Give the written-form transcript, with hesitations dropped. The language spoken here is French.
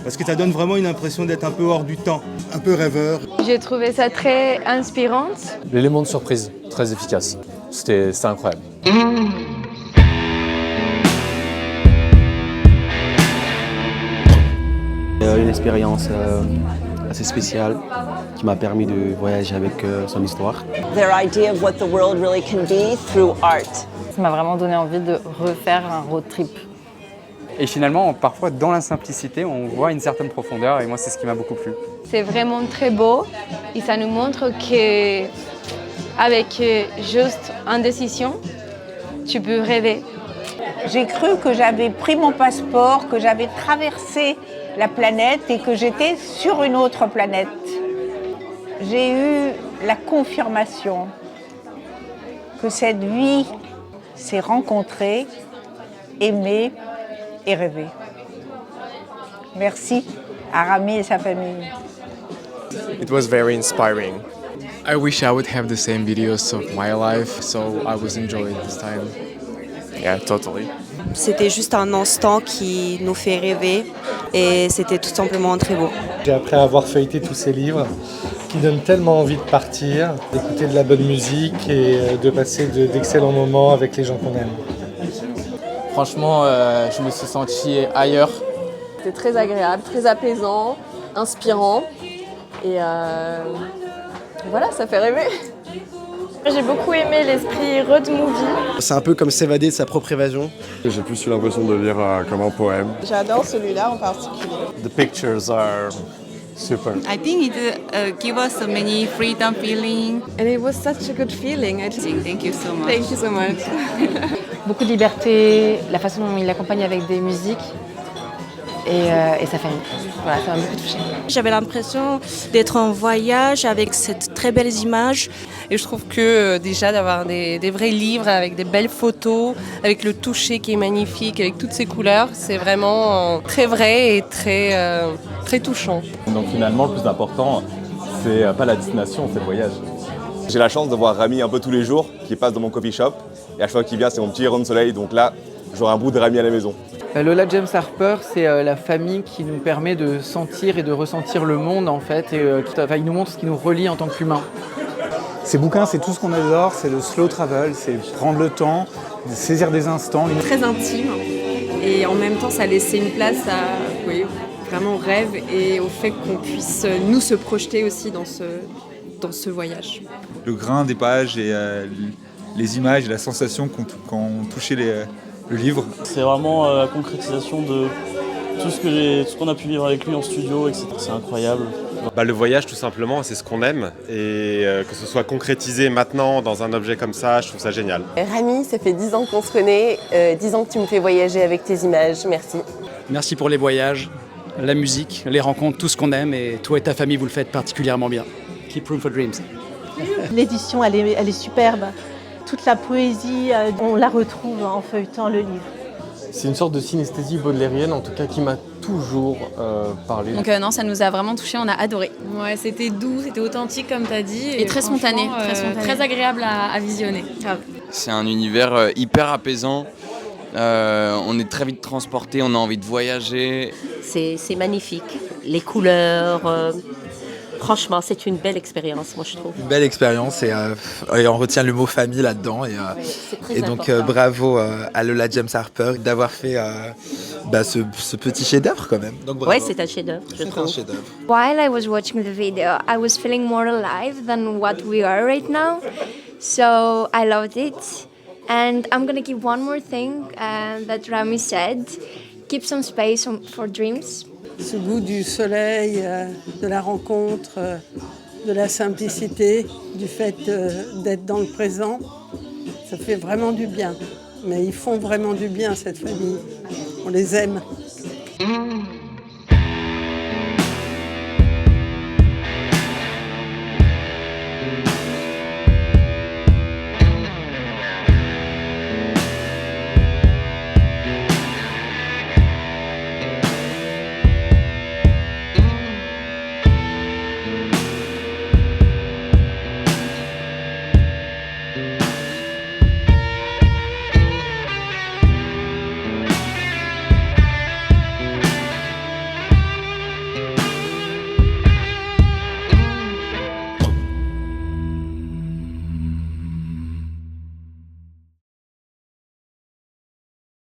Parce que ça donne vraiment une impression d'être un peu hors du temps, un peu rêveur. J'ai trouvé ça très inspirant. L'élément de surprise, très efficace. C'était incroyable. Une expérience assez spéciale qui m'a permis de voyager avec son histoire. Their idea of what the world really can be through art. Ça m'a vraiment donné envie de refaire un road trip. Et finalement, parfois, dans la simplicité, on voit une certaine profondeur et moi, c'est ce qui m'a beaucoup plu. C'est vraiment très beau et ça nous montre qu'avec juste indécision, tu peux rêver. J'ai cru que j'avais pris mon passeport, que j'avais traversé la planète et que j'étais sur une autre planète. J'ai eu la confirmation que cette vie s'est rencontrée, aimée et rêvée. Merci à Rami et sa famille. It was very inspiring. I wish I would have the same videos of my life, so I was enjoying this time. Yeah, totally. C'était juste un instant qui nous fait rêver et c'était tout simplement très beau. Après avoir feuilleté tous ces livres qui donnent tellement envie de partir, d'écouter de la bonne musique et de passer d'excellents moments avec les gens qu'on aime. Franchement, je me suis senti ailleurs. C'était très agréable, très apaisant, inspirant et voilà, ça fait rêver. J'ai beaucoup aimé l'esprit road movie. C'est un peu comme s'évader de sa propre évasion. J'ai plus eu l'impression de lire comme un poème. J'adore celui-là en particulier. The pictures are super. I think it gives us a many freedom feeling. And it was such a good feeling. Thank you so much. Thank you so much. Beaucoup de liberté, la façon dont il l'accompagne avec des musiques et sa famille. Voilà, ça m'a beaucoup touchée. J'avais l'impression d'être en voyage avec cette très belles images. Et je trouve que déjà d'avoir des vrais livres avec des belles photos, avec le toucher qui est magnifique, avec toutes ces couleurs, c'est vraiment très vrai et très touchant. Donc finalement, le plus important, c'est pas la destination, c'est le voyage. J'ai la chance de voir Rami un peu tous les jours, qui passe dans mon coffee shop. Et à chaque fois qu'il vient, c'est mon petit rayon de soleil. Donc là, j'aurai un bout de Rami à la maison. Lola James Harper, c'est la famille qui nous permet de sentir et de ressentir le monde en fait. Et il nous montre ce qui nous relie en tant qu'humains. Ces bouquins, c'est tout ce qu'on adore, c'est le slow travel, c'est prendre le temps, saisir des instants. Très intime et en même temps ça laissait une place à vraiment au rêve et au fait qu'on puisse nous se projeter aussi dans ce voyage. Le grain des pages et les images et la sensation quand on touchait le livre. C'est vraiment la concrétisation de tout ce qu'on a pu vivre avec lui en studio, etc. C'est incroyable. Le voyage, tout simplement, c'est ce qu'on aime. Et que ce soit concrétisé maintenant dans un objet comme ça, je trouve ça génial. Rami, ça fait 10 ans qu'on se connaît, 10 ans que tu me fais voyager avec tes images. Merci. Merci pour les voyages, la musique, les rencontres, tout ce qu'on aime. Et toi et ta famille, vous le faites particulièrement bien. Keep room for dreams. L'édition, elle est superbe. Toute la poésie, on la retrouve en feuilletant le livre. C'est une sorte de synesthésie baudelairienne, en tout cas, qui m'a toujours parlé. Donc non, ça nous a vraiment touchés, on a adoré. Ouais, c'était doux, c'était authentique comme tu as dit. Et très spontané, très agréable à visionner. C'est un univers hyper apaisant. On est très vite transporté, on a envie de voyager. C'est magnifique. Les couleurs, franchement, c'est une belle expérience, moi je trouve. Une belle expérience et on retient le mot famille là-dedans. Et donc bravo à Lola James Harper d'avoir fait ce petit chef-d'œuvre quand même. Oui, c'est un chef-d'œuvre, je trouve. While I was watching the video, I was feeling more alive than what we are right now. So I loved it. And I'm gonna give one more thing that Rami said. Keep some space for dreams. Ce goût du soleil, de la rencontre, de la simplicité, du fait d'être dans le présent, ça fait vraiment du bien. Mais ils font vraiment du bien, cette famille. On les aime.